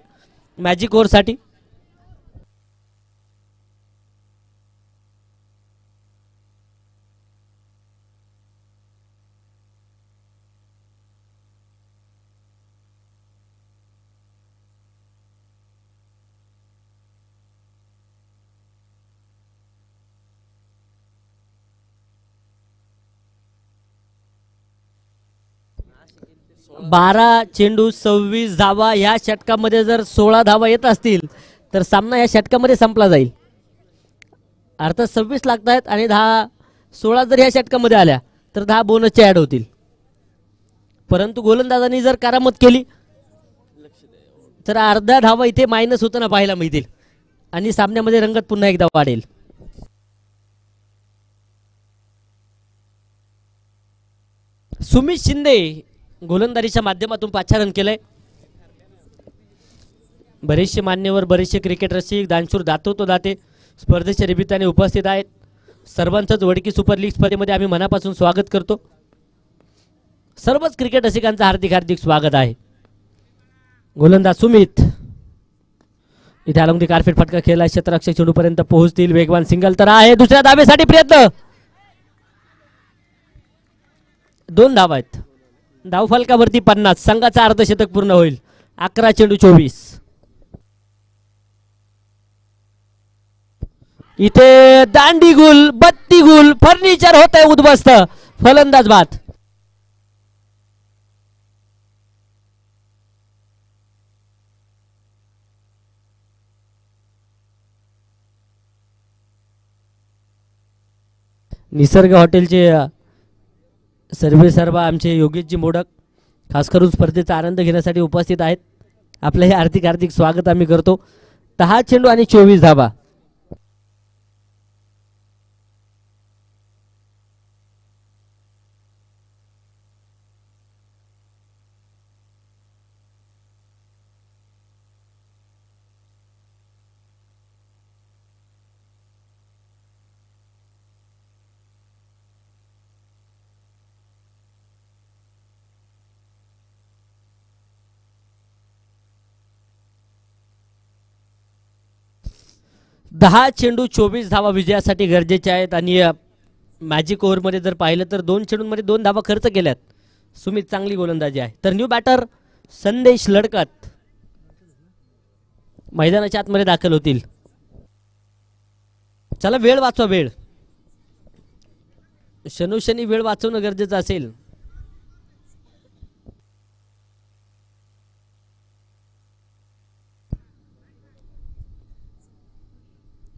मॅजिक ओव्हरसाठी. बारा चेंडू 26 धावा. या षटकामध्ये जर 16 धावा येत असतील तर सामना या षटकामध्ये संपला जाईल. अर्थात 26 लागत आहेत आणि 16 जर या षटकामध्ये आल्या तर 10 बोनसचे ऍड होतील. परंतु गोलंदाजांनी जर करामत केली तर अर्ध्या धावा इथे मायनस होताना पाहायला मिळतील आणि सामन्यामध्ये रंगत पुन्हा एकदा वाढेल. सुमित शिंदे गोलंदाजीच्या माध्यमातून पाचारण केलंय. बरेचसे मान्यवर, बरेचसे क्रिकेट रसिक, दानशूर दातृत्व दाते स्पर्धेच्या निमित्ताने उपस्थित आहेत. सर्वांचंच वडकी सुपर लीग स्पर्धेमध्ये आम्ही मनापासून स्वागत करतो. सर्वच क्रिकेट रसिकांचं हार्दिक हार्दिक स्वागत आहे. गोलंदाज सुमित इथे अलॉंग दी कारफेट फटका खेळला क्षेत्ररक्षक चेंडूपर्यंत पोहोचतील. वेगवान सिंगल तर आहे. दुसऱ्या धावेसाठी प्रयत्न. 2 धावा आहेत. धावफलकावरती 50. संघाचा अर्धशतक पूर्ण होईल. 11 चेंडू 24. इथे दांडी गुल, बत्ती गुल, फर्निचर होत आहे उद्ध्वस्त. फलंदाज बाद. निसर्ग हॉटेलचे सर्वे सर्वा आमचे योगेशजी मोडक खास करून स्पर्धेचा आनंद घेण्यासाठी उपस्थित आहेत. आपलं हे हार्दिक हार्दिक स्वागत आम्ही करतो. 10 चेंडू आणि 24 धावा. दहा चेंडू 24 धावा विजयासाठी गरजेच्या आहेत. आणि मॅजिक ओव्हरमध्ये जर पाहिलं तर 2 चेंडूंमध्ये 2 धावा खर्च केल्यात. सुमित चांगली गोलंदाजी आहे. तर न्यू बॅटर संदेश लडकत मैदानाच्या आतमध्ये दाखल होतील. चला वेळ वाचवा. वेळ शनोशनी वेळ वाचवणं गरजेचं असेल.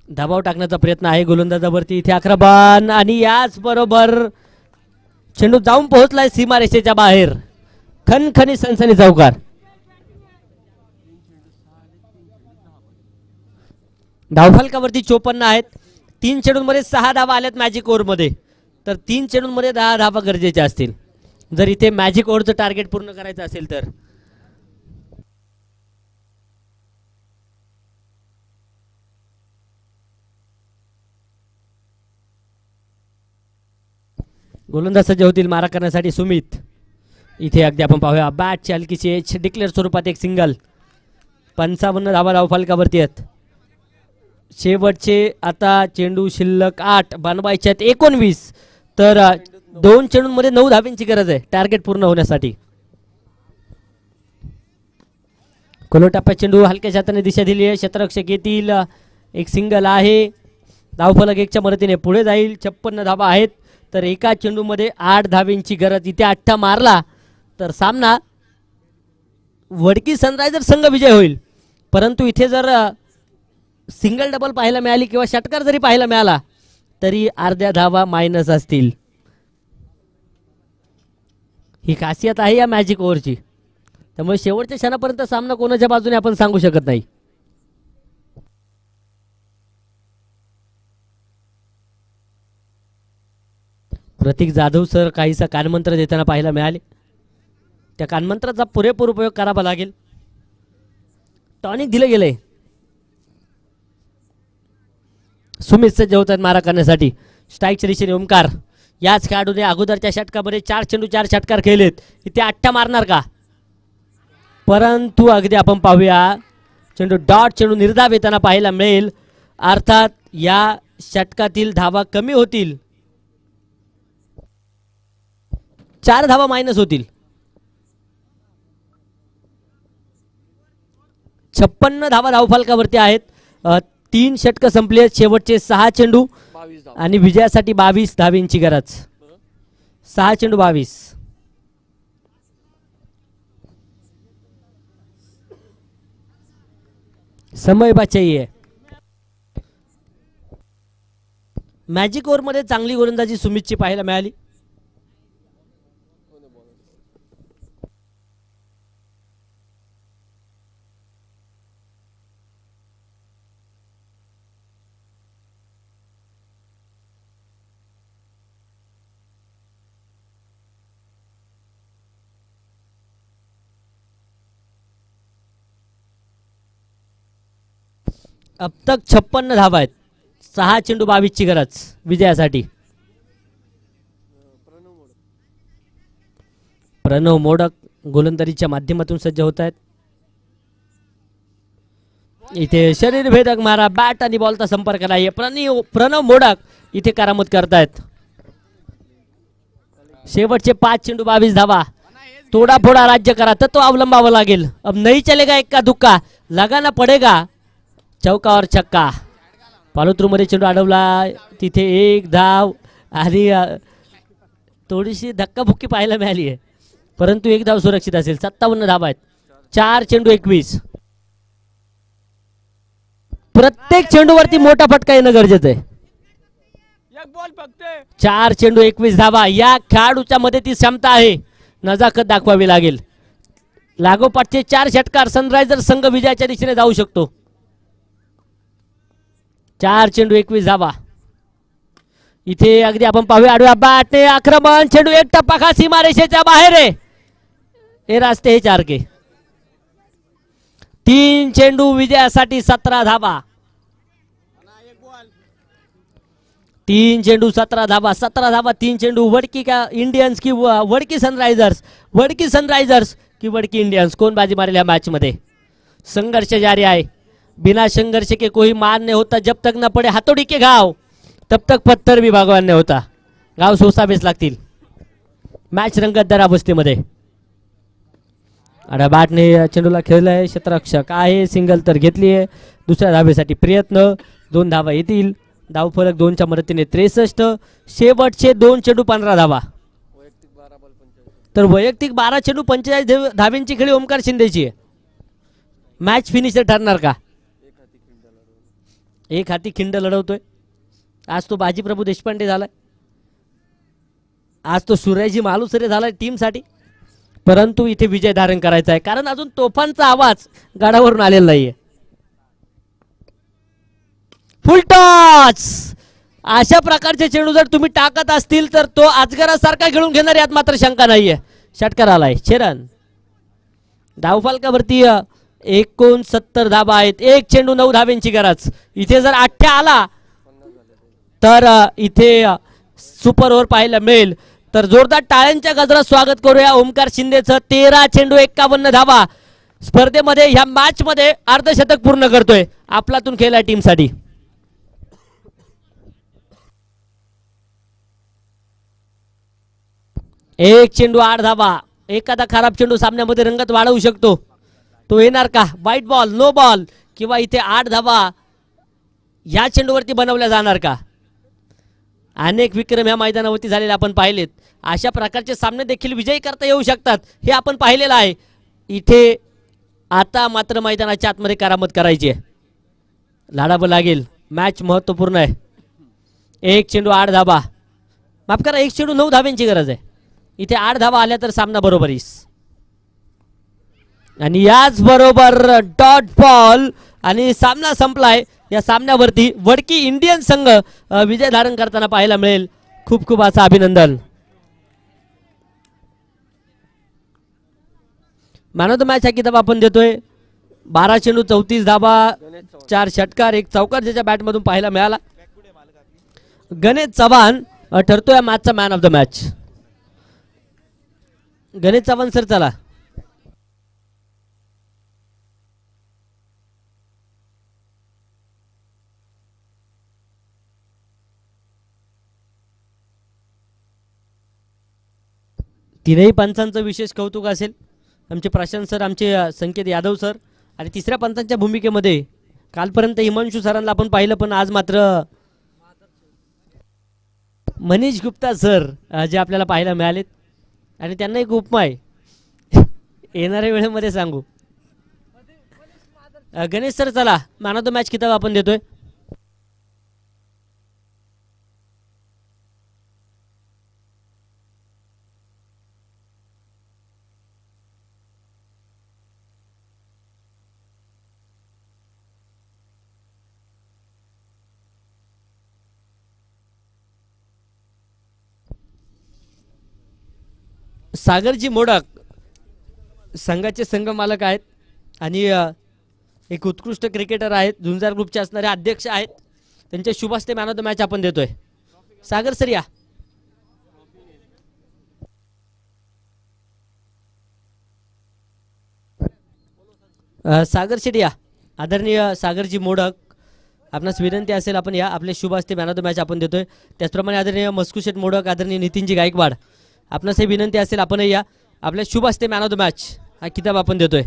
दबाव टाकण्याचा प्रयत्न आहे गोलंदाजावरती. इथे आक्रमण आणि याच बरोबर चेंडू जाऊन पोहोचलाय सीमारेषेच्या बाहेर. खनखनी सनसनी चौकार. धावफलकावरती 54 आहेत. 3 चेंडूंमध्ये 6 धावा आल्यात मॅजिक ओव्हरमध्ये. तर 3 चेंडूंमध्ये 10 धावा गरजेच्या असतील जर इथे मॅजिक ओव्हरचं टार्गेट पूर्ण करायचं असेल तर. गोलंदाज सज्ज होतील मारा करण्यासाठी सुमित. इथे अगदी आपण पाहूया बॅटची हलकीची एच डिक्लेअर स्वरूपात एक सिंगल. 55 धावा धावफलकावरती आहेत. शेवटचे आता चेंडू शिल्लक 8 बनवायचे आहेत 19. तर 2 चेंडूंमध्ये 9 धावांची गरज आहे टार्गेट पूर्ण होण्यासाठी. कोलोटप्प्यात चेंडू हलक्या हाताने दिशा दिली आहे. क्षेत्ररक्षक येतील. एक सिंगल आहे. धावफलक 1च्या मदतीने पुढे जाईल. 56 धावा आहेत. तर एका चेंडूमध्ये 8 धावांची गरज. इथे 8 मारला तर सामना वडकी सनरायझर संघ विजय होईल. परंतु इथे जर सिंगल डबल पाहायला मिळाली किंवा षटकार जरी पाहायला मिळाला तरी अर्ध्या धावा मायनस असतील. ही खासियत आहे या मॅजिक ओव्हरची. त्यामुळे शेवटच्या क्षणापर्यंत सामना कोणाच्या बाजूने आपण सांगू शकत नाही. प्रतीक जाधव सर काहीसा कानमंत्र देताना पाहायला मिळाले. त्या कानमंत्राचा पुरेपूर उपयोग करावा लागेल. टॉनिक दिलं गेलंय. सुमित सज्ज होतात मारा करण्यासाठी. स्ट्राईकच्या दिशेने ओमकार. याच खेळाडूने अगोदरच्या षटकामध्ये 4 चेंडू 4 षटकार खेळलेत. इथे 8 मारणार का? परंतु अगदी आपण पाहूया चेंडू डॉट चेंडू निर्धाव येताना पाहायला मिळेल. अर्थात या षटकातील धावा कमी होतील. 4 धावा मायनस होतील. 56 धावा धावफलकावरती आहेत. 3 षटक संपले. शेवटचे 6 चेंडू आणि विजयासाठी 22 धावांची गरज. 6 चेंडू 22. समय बचाइए. मॅजिक ओव्हरमध्ये चांगली गोलंदाजी सुमितची पाहायला मिळाली. अब तक 56 धावा आहेत. 6 चेंडू 22 ची गरज विजयासाठी. प्रणव मोडक गोलंदाजीच्या माध्यमातून सज्ज होत आहेत. इथे शरीरभेदक मारा, बॅट आणि बॉलचा संपर्क नाही. प्रणव मोडक इथे करामत करतायत. शेवटचे 5 चेंडू 22 धावा. थोडा फोडा राज्य करा, तत्व अवलंबावं लागेल. अब नहीं चलेगा एक्का दुक्का, लगाना पडेगा. चौकावर छक्का. पालोत्रू मध्ये चेंडू अडवला, तिथे 1 धाव आणि थोडीशी धक्काबुक्की पाहायला मिळाली आहे, परंतु 1 धाव सुरक्षित असेल. 57 धावा आहेत. 4 चेंडू 21. प्रत्येक चेंडूवरती मोठा फटका येणं गरजेचं आहे. 4 चेंडू 21 धावा. या खेळाडूच्या मध्ये ती क्षमता आहे, नजाकत दाखवावी लागेल. लागोपाठचे 4 षटकार, सनरायझर्स संघ विजयाच्या दिशेने जाऊ शकतो. 4 चेंडू 21 धावा. इथे अगदी आपण पाहूया आडव्या बॅटने आक्रमण. चेंडू एक टप्पा खा, सीमारेषेच्या बाहेर आहे. हे रास्ते हे 4 के. 3 चेंडू विजयासाठी 17 धावा. 3 चेंडू 17 धावा. 17 धावा 3 चेंडू. वडकी का इंडियन्स की वडकी सनरायझर्स, वडकी सनरायझर्स की वडकी इंडियन्स, कोण बाजी मारेल या मॅच मध्ये? संघर्ष जारी आहे. बिना संघर्ष के कोई मार नहीं होता. जब तक न पड़े हाथोड़ी के घाव तब तक पत्थर भी भगवान ने होता. गाव सोसावेच लागतील. मॅच रंगतदार अवस्थेमध्ये. आणि बॅटने चेंडूला खेळलाय. क्षेत्ररक्षक आहे, सिंगल तर घेतली आहे. दुसऱ्या धावेसाठी प्रयत्न. 2 धावा येतील. धावफलक 2च्या मदतीने 63. शेवटचे 2 चेंडू 15 धावा. तर वैयक्तिक 12 चेंडू 45 धाव्यांची खेळी ओमकार शिंदेची आहे. मॅच फिनिशर ठरणार का? एक हाती खिंड लढवतोय. आज तो बाजीप्रभू देशपांडे झालाय, आज तो सूर्याजी मालुसरे झालाय टीमसाठी. परंतु इथे विजय धारण करायचा आहे, कारण अजून तोफांचा आवाज गडावरून आलेला नाहीये. फुल टॉच. अशा प्रकारचे चेंडू जर तुम्ही टाकत असतील तर तो अजगरासारखा खेळून घेणार यात मात्र शंका नाहीये. षटकार आलाय. शेरन धावफलकावरती 69 धाबा आहेत. 1 चेंडू 9 धाब्यांची गरज. इथे जर 8 आला तर इथे सुपर ओव्हर पाहायला मिळेल. तर जोरदार टाळ्यांच्या गजरात स्वागत करूया ओमकार शिंदेचं. 13 चेंडू 51 धाबा स्पर्धेमध्ये ह्या मॅच मध्ये अर्धशतक पूर्ण करतोय आपलातून खेळला टीमसाठी. एक चेंडू 8 धाबा. एखादा खराब चेंडू सामन्यामध्ये रंगत वाढवू शकतो. तो येणार का? व्हाईट बॉल, नो बॉल, किंवा इथे 8 धाबा या चेंडूवरती बनवल्या जाणार का? अनेक विक्रम या मैदानावरती झालेले आपण पाहिलेत. अशा प्रकारचे सामने देखील विजयी करता येऊ शकतात, हे आपण पाहिलेलं आहे. इथे आता मात्र मैदानाच्या आतमध्ये करामत करायची आहे. लढावं लागेल. मॅच महत्त्वपूर्ण आहे. 1 चेंडू 8 धाबा. माफ करा, 1 चेंडू 9 धाब्यांची गरज आहे. इथे 8 धाबा आल्या तर सामना बरोबरीस. आणि याच बरोबर डॉट बॉल आणि सामना संपलाय. या सामन्यावरती वडकी इंडियन संघ विजय धारण करताना पाहायला मिळेल. खूप खूप असं अभिनंदन. मॅन ऑफ द मॅच हा किताब आपण देतोय. 12 चेंडू 34 धाबा, 4 षटकार, 1 चौकार ज्याच्या बॅटमधून पाहायला मिळाला. गणेश चव्हाण ठरतोय मॅचचा man of the match. Ganesh Chavan sir चला. तीनही पंचांचं विशेष कौतुक असेल. आमचे प्रशांत सर, आमचे संकेत यादव सर, आणि तिसऱ्या पंचांच्या भूमिकेमध्ये कालपर्यंत हिमांशू सरांना आपण पाहिलं, पण आज मात्र मनीष गुप्ता सर जे आपल्याला पाहायला मिळालेत. आणि त्यांना एक उपमा आहे, येणाऱ्या वेळेमध्ये सांगू. गणेश सर चला, मॅन ऑफ द मॅच किताब आपण देतोय. सागरजी मोडक संघाचे संघ मालक आहेत आणि एक उत्कृष्ट क्रिकेटर आहेत. झुंजार ग्रुपचे असणारे अध्यक्ष आहेत. त्यांच्या शुभ हस्ते मॅन ऑफ द मॅच आपण देतोय. सागर सर या. सागर शेट या. आदरणीय सागरजी मोडक, आपणास विनंती असेल आपण या आपले शुभ हस्ते मॅन ऑफ द मॅच आपण देतोय. त्याचप्रमाणे आदरणीय मस्कुशेट मोडक, आदरणीय नितीनजी गायकवाड, आपणास हे विनंती असेल आपण या आपल्या शुभ हस्ते मॅन ऑफ द मॅच हा किताब आपण देतोय.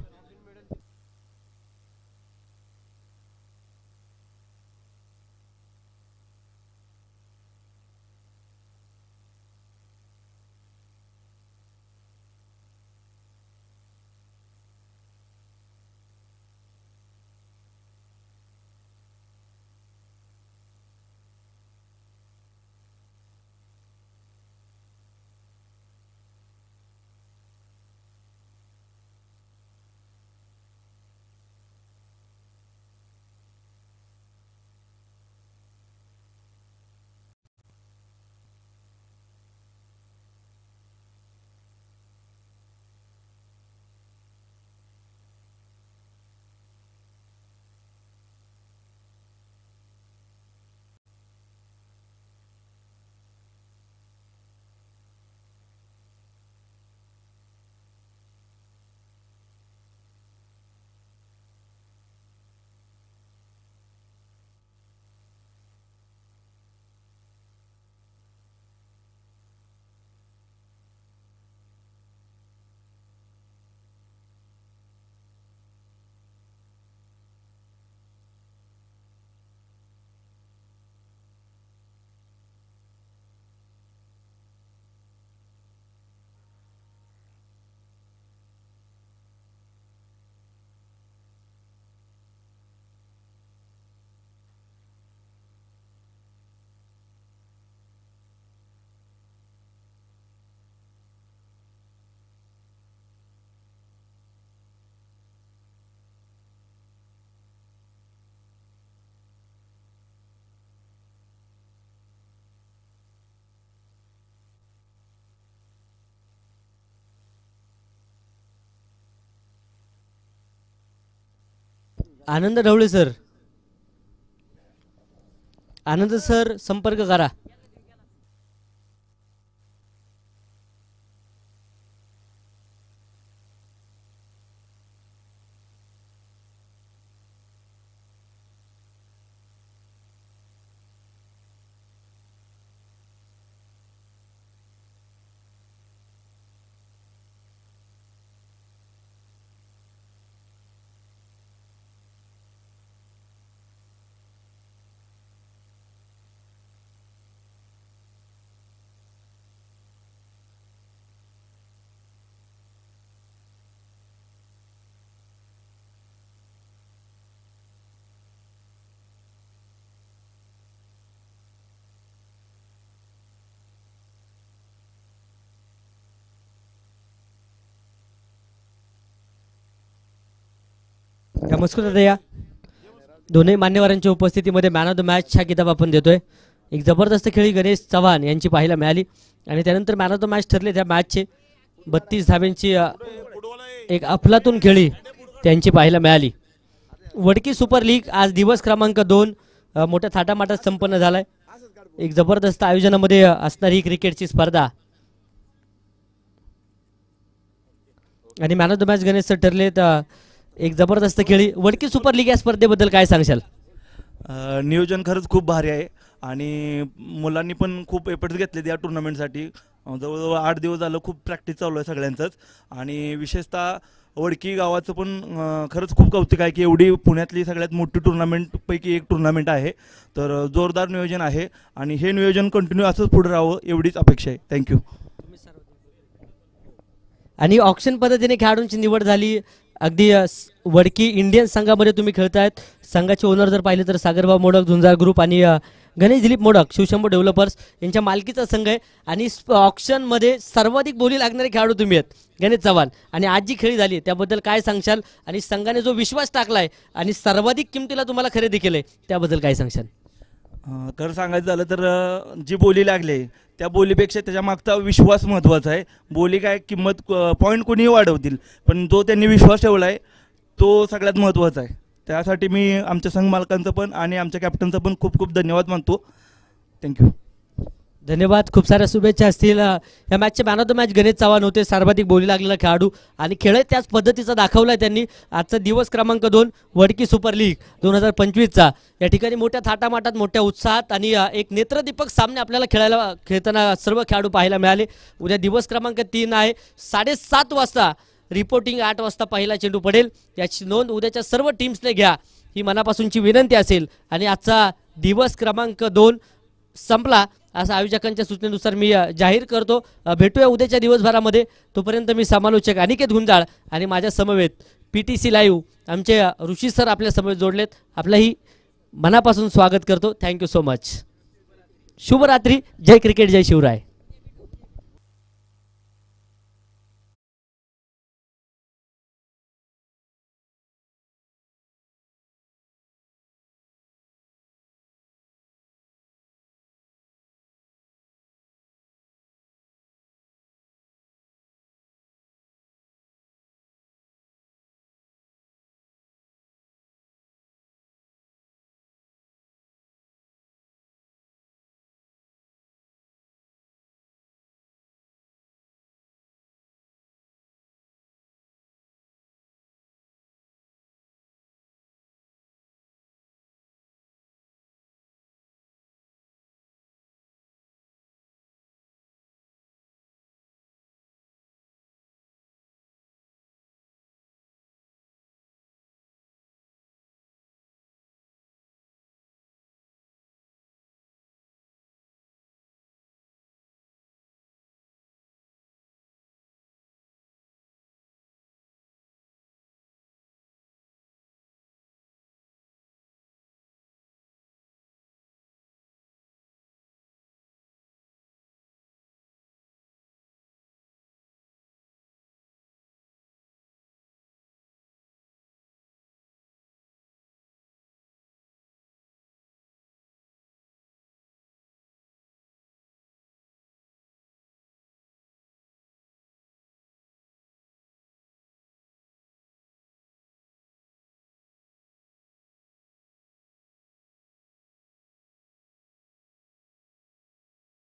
आनंद ढवळे सर, आनंद सर संपर्क करा. मस्कुर दादा या दोन्ही मान्यवरांच्या उपस्थितीमध्ये मॅन ऑफ द मॅच हा किताब आपण देतोय. एक जबरदस्त खेळी गणेश चव्हाण यांची पाहायला मिळाली आणि त्यानंतर मॅन ऑफ द मॅच ठरले त्या मॅचचे 32 धाब्यांची एक अफलातून खेळी त्यांची पाहायला मिळाली. वडकी सुपर लीग आज दिवस क्रमांक 2 मोठ्या थाटामाटात संपन्न झालाय. एक जबरदस्त आयोजनामध्ये असणारी क्रिकेटची स्पर्धा आणि man of the match Ganesh sir ठरले. एक जबरदस्त खेळी वडकी सुपर लीग या स्पर्धेबद्दल काय सांगशाल? नियोजन खरंच खूप भारी आहे आणि मुलांनी पण खूप एफर्ट्स घेतलेत या टुर्नामेंटसाठी. जवळजवळ 8 दिवस झालं खूप प्रॅक्टिस चालू आहे सगळ्यांचंच आणि विशेषतः वडकी गावाचं पण खरंच खूप कौतुक आहे की एवढी पुण्यातली सगळ्यात मोठी टुर्नामेंटपैकी एक टुर्नामेंट आहे. तर जोरदार नियोजन आहे आणि हे नियोजन कंटिन्यू असंच पुढे राहावं एवढीच अपेक्षा आहे. थँक्यू. आणि ऑक्शन पद्धतीने खेळाडूंची निवड झाली. अगदी वडकी इंडियन संघामध्ये तुम्ही खेळतायत. संघाचे ओनर जर पाहिले तर सागरभाऊ मोडक, झुंजार ग्रुप आणि गणेश दिलीप मोडक शिवशंभू डेव्हलपर्स यांच्या मालकीचा संघ आहे. आणि ऑक्शनमध्ये सर्वाधिक बोली लागणारे खेळाडू तुम्ही आहेत गणेश चव्हाण. आणि आज जी खेळी झाली त्याबद्दल काय सांगशाल? आणि संघाने जो विश्वास टाकलाय आणि सर्वाधिक किमतीला तुम्हाला खरेदी केलंय त्याबद्दल काय सांगशाल? खरं सांगायचं झालं तर जी बोली लागली त्या बोलीपेक्षा त्याच्या मागचा विश्वास महत्त्वाचा आहे. बोली काय किंमत पॉईंट कोणीही वाढवतील पण जो त्यांनी विश्वास ठेवला आहे तो सगळ्यात महत्त्वाचा आहे. त्यासाठी मी आमच्या संघ मालकांचं पण आणि आमच्या कॅप्टनचं पण खूप खूप धन्यवाद मानतो. थँक्यू. धन्यवाद. खूप साऱ्या शुभेच्छा असतील. या मॅचचे man of the match Ganesh Chavan होते. सर्वाधिक बोली लागलेला खेळाडू आणि खेळ त्याच पद्धतीचा दाखवलाय त्यांनी. आजचा दिवस क्रमांक 2 वडकी सुपर लीग 2025चा या ठिकाणी मोठ्या थाटामाटात मोठ्या उत्साहात आणि एक नेत्रदीपक सामने आपल्याला खेळताना सर्व खेळाडू पाहायला मिळाले. उद्या दिवस क्रमांक 3 आहे. 7:30 वाजता रिपोर्टिंग. 8 वाजता पहिला चेंडू पडेल. याची नोंद उद्याच्या सर्व टीम्सने घ्या ही मनापासूनची विनंती असेल. आणि आजचा दिवस क्रमांक 2 संपला असं आयोजकांच्या सूचनेनुसार मी जाहीर करतो. भेटूया उद्याच्या दिवसभरामध्ये. तोपर्यंत मी समालोचक अनिकेत गुंजाळ आणि माझ्या समवेत PTC लाईव्ह आमचे ऋषी सर आपल्या समवेत जोडलेत. आपलंही मनापासून स्वागत करतो. Thank you so much. शुभरात्री. जय क्रिकेट, जय शिवराय.